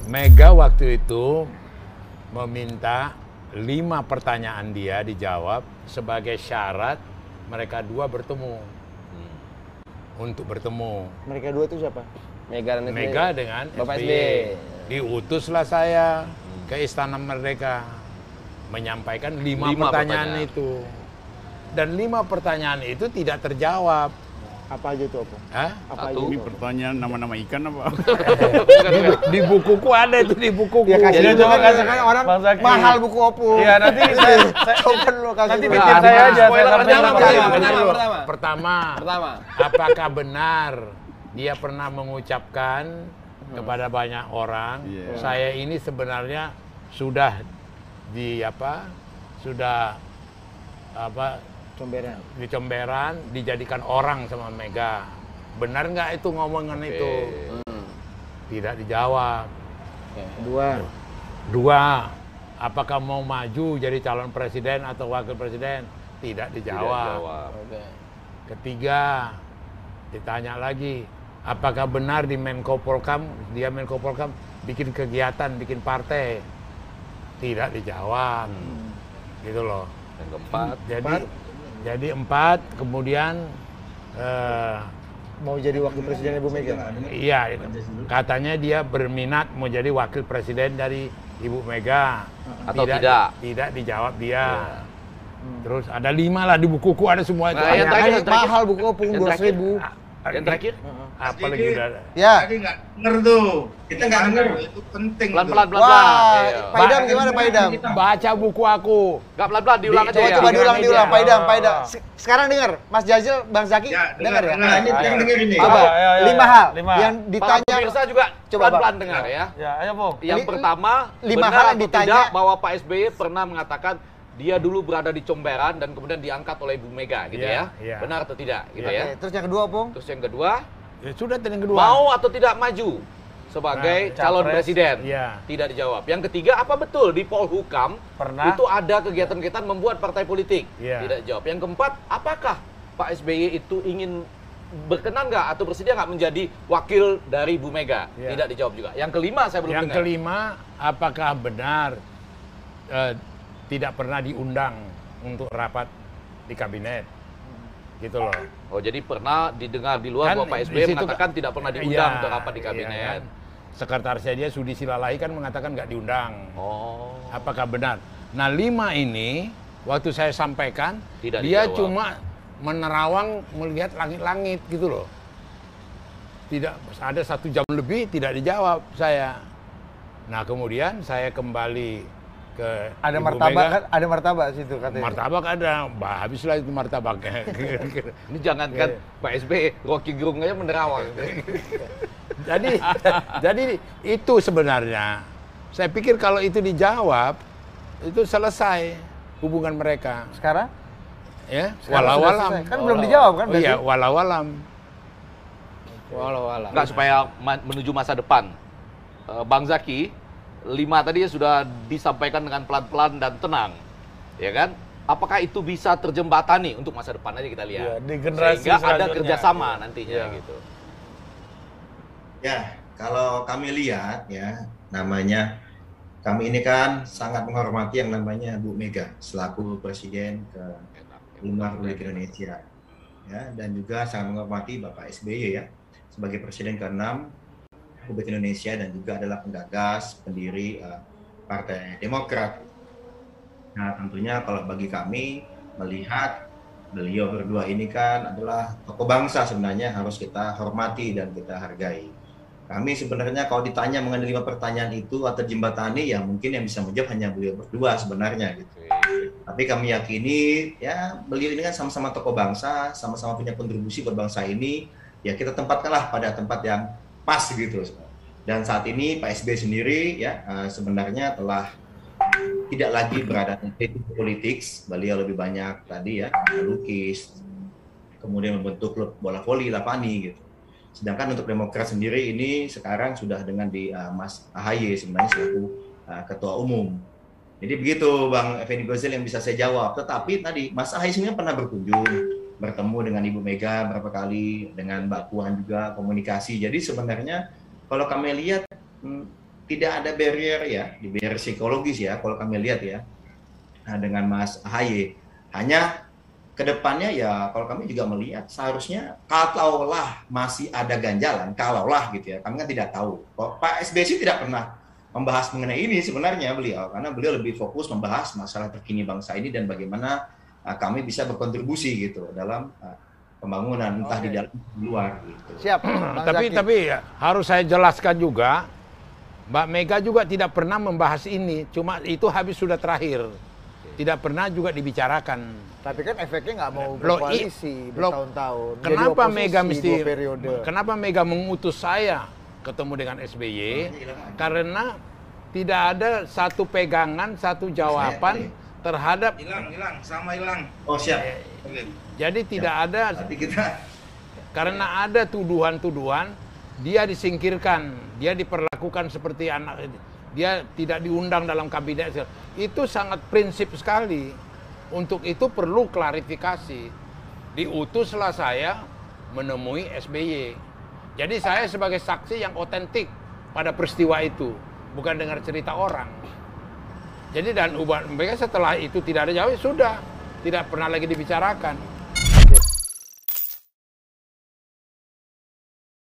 Mega waktu itu meminta 5 pertanyaan dia dijawab sebagai syarat mereka dua bertemu. Untuk bertemu. Mereka dua itu siapa? Mega dengan Bapak SBY. Diutuslah saya ke Istana Merdeka menyampaikan 5 pertanyaan itu. Dan 5 pertanyaan itu tidak terjawab. Apa aja itu, Opung? Hah? Apa Ini aja itu? pertanyaan nama-nama ikan apa? Di bukuku ada itu, di bukuku. Ya kasih Jadi dulu coba kan orang Bang Zaki. mahal buku Opung. Iya, nanti saya Coba dulu kasih nanti dulu. bikin saya aja. Spoiler Saya pertama, sampaikan. pertama. Pertama, apakah benar dia pernah mengucapkan kepada banyak orang, saya ini sebenarnya sudah Comberan. di Comberan dijadikan orang sama Mega. Benar nggak itu ngomongan itu? Tidak dijawab. Dua, apakah mau maju jadi calon presiden atau wakil presiden? Tidak dijawab. Ketiga, ditanya lagi, apakah benar di Menko Polkam, dia Menko Polkam bikin kegiatan, bikin partai? Tidak dijawab. Gitu loh. Yang keempat. Jadi 4, kemudian Mau jadi wakil presiden Ibu Mega? iya, katanya dia berminat mau jadi wakil presiden dari Ibu Mega. Atau tidak? Tidak dijawab dia. Terus ada 5 lah di bukuku, ada semua itu. Nah, yang terakhir, Mahal buku Opung, Yang terakhir. 12.000. Yang terakhir? Apalagi udah ada. Ya. Tadi nggak denger tuh. Kita nggak denger. Itu penting. Pelan-pelan, tuh. pelan-pelan. Wah, Iya. Pak Idam gimana Pak Idam? Baca buku aku. Nggak pelan-pelan, diulang aja ya. Coba diulang Dengerin Pak aja. Idam, Pak Idam. Sekarang dengar, Mas Jazil, Bang Zaki Ya, dengar ya? Nah, ini yang denger ini. Coba, Ya, 5 hal 5. yang Para ditanya. pemirsa juga Coba, pelan-pelan Bang. dengar ya. Ya, ayo, Bung. Yang pertama, 5 benar hal yang atau ditanya. tidak bahwa Pak SBY pernah mengatakan dia dulu berada di Comberan dan kemudian diangkat oleh Ibu Mega gitu Iya, ya. iya. Benar atau tidak gitu Oke, ya. terus yang kedua, Opung? Terus yang kedua, Ya, sudah tadi yang kedua. mau atau tidak maju sebagai Nah, calon capres. presiden? Iya. Tidak dijawab. Yang ketiga, apa betul di Polhukam Pernah. itu ada kegiatan-kegiatan membuat partai politik? Iya. Tidak dijawab. Yang keempat, apakah Pak SBY itu ingin berkenan nggak atau bersedia nggak menjadi wakil dari Bu Mega? Iya. Tidak dijawab juga. Yang kelima saya belum Yang dengar. kelima, apakah benar tidak pernah diundang untuk rapat di kabinet? Gitu loh. Oh, jadi pernah didengar di luar Kan bahwa Pak di SBY situ mengatakan tidak pernah diundang Iya, untuk rapat di iya kabinet. kan. Sekretarisnya dia Sudi Silalai kan mengatakan nggak diundang. Oh. Apakah benar? Nah 5 ini waktu saya sampaikan Tidak dia dijawab. cuma menerawang melihat langit-langit gitu loh. Tidak ada 1 jam lebih tidak dijawab saya. Nah kemudian saya kembali ke Ada Ibu martabak Mega. kan? Ada martabak situ katanya. Martabak ada, habislah itu martabaknya. Ini jangankan Pak SBY, Rocky Gerung aja menerawang. jadi itu sebenarnya. Saya pikir kalau itu dijawab, itu selesai hubungan mereka. Sekarang? Ya, Sekarang sudah walau-alam. selesai. Kan belum dijawab kan? Oh iya, berarti? walau-alam. Enggak, supaya menuju masa depan. Bang Zaki, 5 tadi sudah disampaikan dengan pelan-pelan dan tenang. Ya kan? Apakah itu bisa terjembatani untuk masa depan aja kita lihat. Iya, di generasi Sehingga ada selanjutnya. kerjasama nantinya Iya. gitu. Ya, kalau kami lihat ya, namanya kami ini kan sangat menghormati yang namanya Bu Mega selaku Presiden ke-5 Republik Indonesia. Ya, dan juga sangat menghormati Bapak SBY ya sebagai Presiden ke-6 Republik Indonesia dan juga adalah penggagas pendiri Partai Demokrat. Nah, tentunya kalau bagi kami melihat beliau berdua ini kan adalah tokoh bangsa sebenarnya harus kita hormati dan kita hargai. Kami sebenarnya kalau ditanya mengenai 5 pertanyaan itu atau jembatani ya mungkin yang bisa menjawab hanya beliau berdua sebenarnya gitu. Tapi kami yakini ya beliau ini kan sama-sama tokoh bangsa, sama-sama punya kontribusi buat bangsa ini, ya kita tempatkanlah pada tempat yang pas gitu. Dan saat ini Pak SBY sendiri ya sebenarnya telah tidak lagi berada di politik. Beliau lebih banyak tadi ya melukis, kemudian membentuk klub bola voli Lapani gitu. Sedangkan untuk Demokrat sendiri ini sekarang sudah dengan di Mas AHY sebenarnya selaku ketua umum. Jadi begitu Bang Effendi Gozil yang bisa saya jawab. Tetapi tadi Mas AHY sebenarnya pernah berkunjung, bertemu dengan Ibu Mega berapa kali, dengan Mbak Puan juga komunikasi. Jadi sebenarnya kalau kami lihat tidak ada barrier ya, di barrier psikologis ya, kalau kami lihat ya, dengan Mas AHY. Hanya kedepannya ya, kalau kami juga melihat seharusnya kalaulah masih ada ganjalan, kalaulah gitu ya, kami kan tidak tahu. Pak SBY sih tidak pernah membahas mengenai ini sebenarnya beliau, karena beliau lebih fokus membahas masalah terkini bangsa ini dan bagaimana kami bisa berkontribusi gitu dalam pembangunan entah di dalam di luar gitu. Siap. Bang Zaki. Tapi ya, harus saya jelaskan juga, Mbak Mega juga tidak pernah membahas ini, cuma itu habis sudah terakhir. Tidak pernah juga dibicarakan. Tapi kan efeknya nggak mau Loh, berkoalisi loh, bertahun-tahun. Jadi Kenapa oposisi Mega mesti 2 periode. Kenapa Mega mengutus saya ketemu dengan SBY? Karena tidak ada satu pegangan, satu jawaban terhadap Hilang. Oh siap. jadi tidak ada. Nanti kita Karena ada tuduhan-tuduhan, dia disingkirkan, dia diperlakukan seperti anak, dia tidak diundang dalam kabinet. Itu sangat prinsip sekali. Untuk itu perlu klarifikasi. Diutuslah saya menemui SBY. Jadi saya sebagai saksi yang otentik pada peristiwa itu, bukan dengar cerita orang. Jadi dan mereka setelah itu tidak ada jawab, sudah tidak pernah lagi dibicarakan.